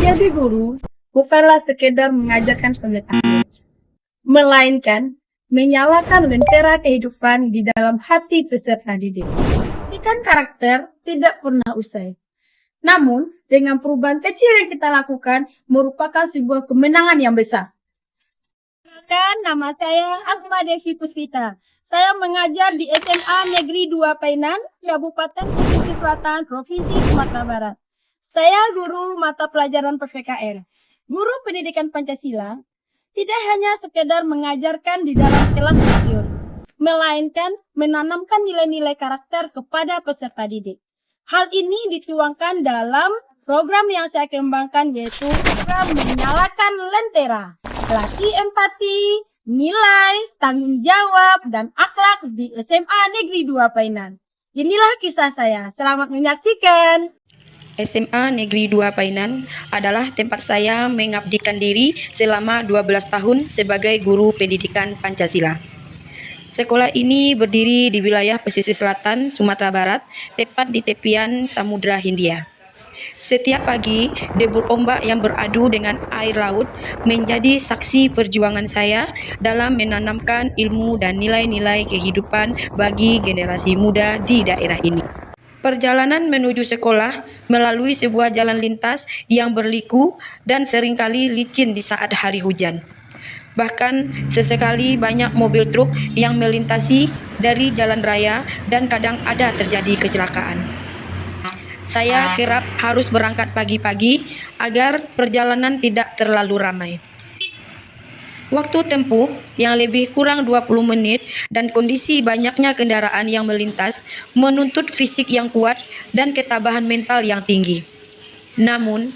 Menjadi guru bukanlah sekedar mengajarkan pengetahuan, melainkan menyalakan lentera kehidupan di dalam hati peserta didik. Pendidikan karakter tidak pernah usai. Namun, dengan perubahan kecil yang kita lakukan merupakan sebuah kemenangan yang besar. Nama saya Asma Devi Puspita. Saya mengajar di SMA Negeri 2 Painan, Kabupaten Pesisir Selatan, Provinsi Sumatera Barat. Saya guru mata pelajaran PPKR. Guru pendidikan Pancasila tidak hanya sekedar mengajarkan di dalam kelas teori, melainkan menanamkan nilai-nilai karakter kepada peserta didik. Hal ini dituangkan dalam program yang saya kembangkan, yaitu program Menyalakan Lentera, latih empati, nilai, tanggung jawab, dan akhlak di SMA Negeri 2 Painan. Inilah kisah saya. Selamat menyaksikan. SMA Negeri 2 Painan adalah tempat saya mengabdikan diri selama 12 tahun sebagai guru pendidikan Pancasila. Sekolah ini berdiri di wilayah pesisir selatan Sumatera Barat, tepat di tepian Samudra Hindia. Setiap pagi, debur ombak yang beradu dengan air laut menjadi saksi perjuangan saya dalam menanamkan ilmu dan nilai-nilai kehidupan bagi generasi muda di daerah ini. Perjalanan menuju sekolah melalui sebuah jalan lintas yang berliku dan seringkali licin di saat hari hujan. Bahkan sesekali banyak mobil truk yang melintasi dari jalan raya dan kadang ada terjadi kecelakaan. Saya kerap harus berangkat pagi-pagi agar perjalanan tidak terlalu ramai. Waktu tempuh yang lebih kurang 20 menit dan kondisi banyaknya kendaraan yang melintas menuntut fisik yang kuat dan ketabahan mental yang tinggi. Namun,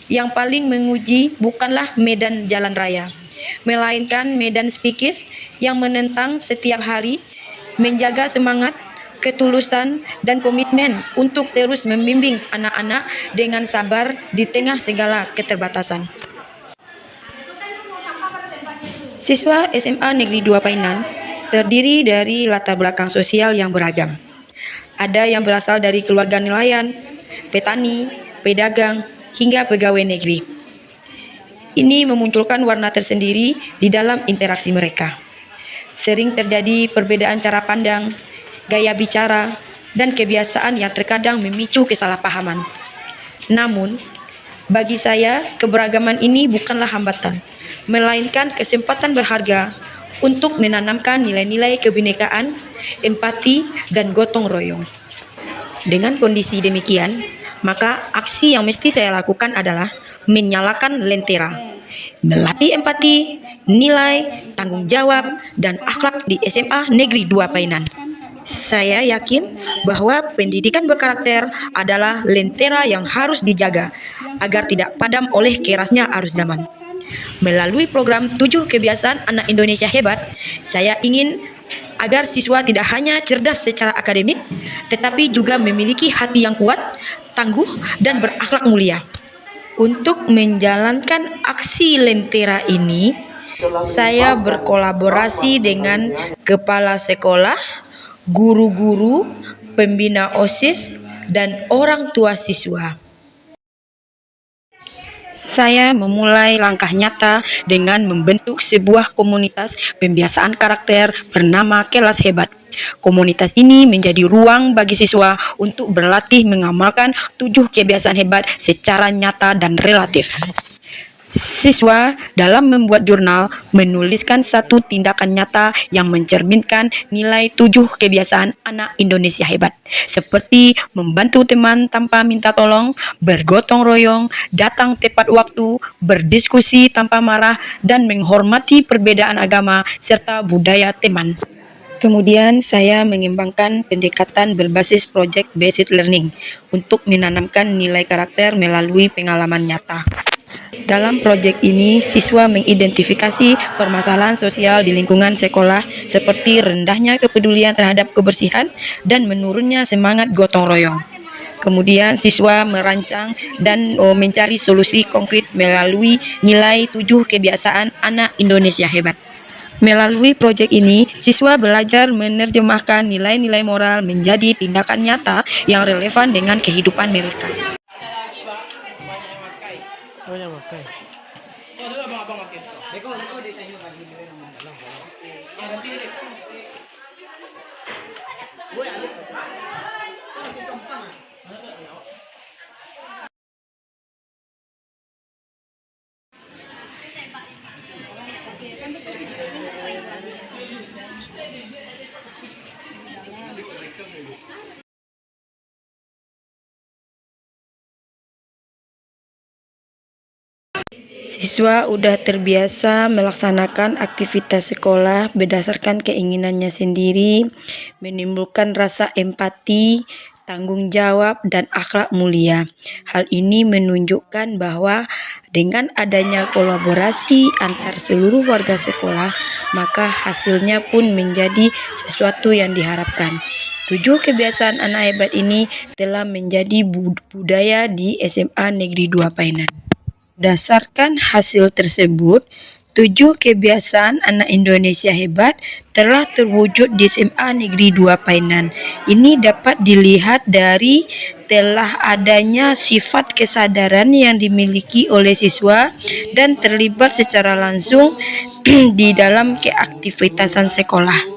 yang paling menguji bukanlah medan jalan raya, melainkan medan psikis yang menentang setiap hari, menjaga semangat, ketulusan, dan komitmen untuk terus membimbing anak-anak dengan sabar di tengah segala keterbatasan. Siswa SMA Negeri 2 Painan terdiri dari latar belakang sosial yang beragam. Ada yang berasal dari keluarga nelayan, petani, pedagang, hingga pegawai negeri. Ini memunculkan warna tersendiri di dalam interaksi mereka. Sering terjadi perbedaan cara pandang, gaya bicara, dan kebiasaan yang terkadang memicu kesalahpahaman. Namun, bagi saya, keberagaman ini bukanlah hambatan, melainkan kesempatan berharga untuk menanamkan nilai-nilai kebinekaan, empati, dan gotong royong. Dengan kondisi demikian, maka aksi yang mesti saya lakukan adalah menyalakan lentera, melatih empati, nilai, tanggung jawab, dan akhlak di SMA Negeri 2 Painan. Saya yakin bahwa pendidikan berkarakter adalah lentera yang harus dijaga agar tidak padam oleh kerasnya arus zaman. Melalui program 7 Kebiasaan Anak Indonesia Hebat, saya ingin agar siswa tidak hanya cerdas secara akademik, tetapi juga memiliki hati yang kuat, tangguh, dan berakhlak mulia. Untuk menjalankan aksi lentera ini, saya berkolaborasi dengan kepala sekolah, guru-guru, pembina OSIS, dan orang tua siswa. Saya memulai langkah nyata dengan membentuk sebuah komunitas pembiasaan karakter bernama Kelas Hebat. Komunitas ini menjadi ruang bagi siswa untuk berlatih mengamalkan 7 kebiasaan hebat secara nyata dan relatif. Siswa dalam membuat jurnal menuliskan satu tindakan nyata yang mencerminkan nilai 7 kebiasaan anak Indonesia hebat, seperti membantu teman tanpa minta tolong, bergotong royong, datang tepat waktu, berdiskusi tanpa marah, dan menghormati perbedaan agama serta budaya teman. Kemudian saya mengembangkan pendekatan berbasis project based learning untuk menanamkan nilai karakter melalui pengalaman nyata. Dalam proyek ini, siswa mengidentifikasi permasalahan sosial di lingkungan sekolah seperti rendahnya kepedulian terhadap kebersihan dan menurunnya semangat gotong royong. Kemudian siswa merancang dan mencari solusi konkret melalui nilai 7 kebiasaan anak Indonesia hebat. Melalui proyek ini, siswa belajar menerjemahkan nilai-nilai moral menjadi tindakan nyata yang relevan dengan kehidupan mereka. Oh, dulu abang-abang makin. Beko ditanya lagi nilai nomor dalam. Ah, ganti deh. Gue alik. Masih compang. Siswa udah terbiasa melaksanakan aktivitas sekolah berdasarkan keinginannya sendiri, menimbulkan rasa empati, tanggung jawab, dan akhlak mulia. Hal ini menunjukkan bahwa dengan adanya kolaborasi antar seluruh warga sekolah, maka hasilnya pun menjadi sesuatu yang diharapkan. 7 kebiasaan anak hebat ini telah menjadi budaya di SMA Negeri 2 Painan. Berdasarkan hasil tersebut, 7 kebiasaan anak Indonesia hebat telah terwujud di SMA Negeri 2 Painan. Ini dapat dilihat dari telah adanya sifat kesadaran yang dimiliki oleh siswa dan terlibat secara langsung di dalam keaktivitasan sekolah.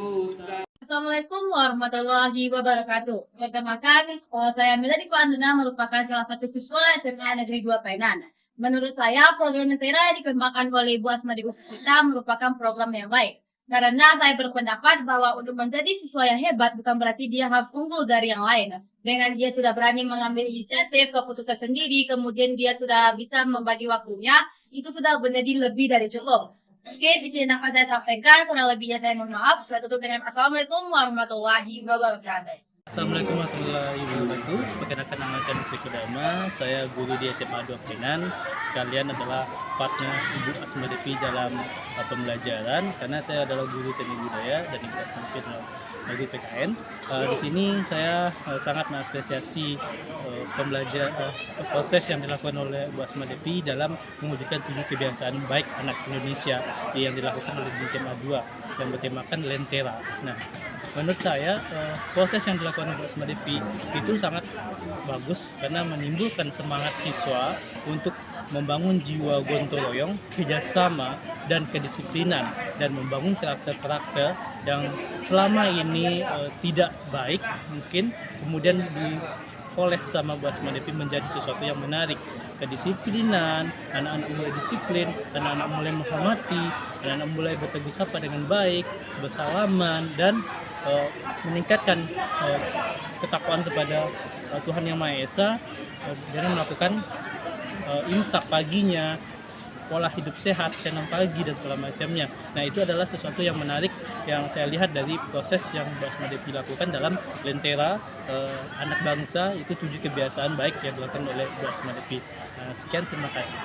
Assalamualaikum warahmatullahi wabarakatuh. Perkenalkan, saya Melody Anduna merupakan salah satu siswa SMA Negeri 2 Painan. Menurut saya, program Lentera yang dikembangkan oleh Ibu Asma Dewi Puspita merupakan program yang baik. Karena saya berpendapat bahwa untuk menjadi siswa yang hebat bukan berarti dia harus unggul dari yang lain. Dengan dia sudah berani mengambil inisiatif, keputusan sendiri, kemudian dia sudah bisa membagi waktunya, itu sudah menjadi lebih dari cukup. Oke, itu yang akan saya sampaikan. Kurang lebihnya saya mohon maaf. Saya tutup dengan Assalamualaikum warahmatullahi wabarakatuh. Assalamualaikum warahmatullahi wabarakatuh. Perkenalkan, nama saya Nufri Kudama. Saya guru di SMA 2 Painan. Sekalian adalah partner Ibu Asma Devi dalam pembelajaran. Karena saya adalah guru seni budaya dan ikut mungkin bagi PKN. Di sini saya sangat mengapresiasi proses yang dilakukan oleh Ibu Asma Devi dalam mewujudkan 7 kebiasaan baik anak Indonesia yang dilakukan oleh di SMA 2 yang bertemakan Lentera. Nah, menurut saya proses yang dilakukan oleh Asma Devi itu sangat bagus karena menimbulkan semangat siswa untuk membangun jiwa gotong royong, kerjasama, dan kedisiplinan, dan membangun karakter-karakter yang selama ini tidak baik mungkin kemudian dipoles sama Bu Asma Devi menjadi sesuatu yang menarik. Kedisiplinan, anak-anak mulai disiplin, anak-anak mulai menghormati, anak-anak mulai bertegur sapa dengan baik, bersalaman, dan meningkatkan ketakwaan kepada Tuhan Yang Maha Esa dengan melakukan imsak paginya, pola hidup sehat, senam pagi, dan segala macamnya. Nah, itu adalah sesuatu yang menarik yang saya lihat dari proses yang Bu Asma Devi lakukan dalam Lentera Anak Bangsa. Itu 7 kebiasaan baik yang dilakukan oleh Bu Asma Devi. Sekian, terima kasih.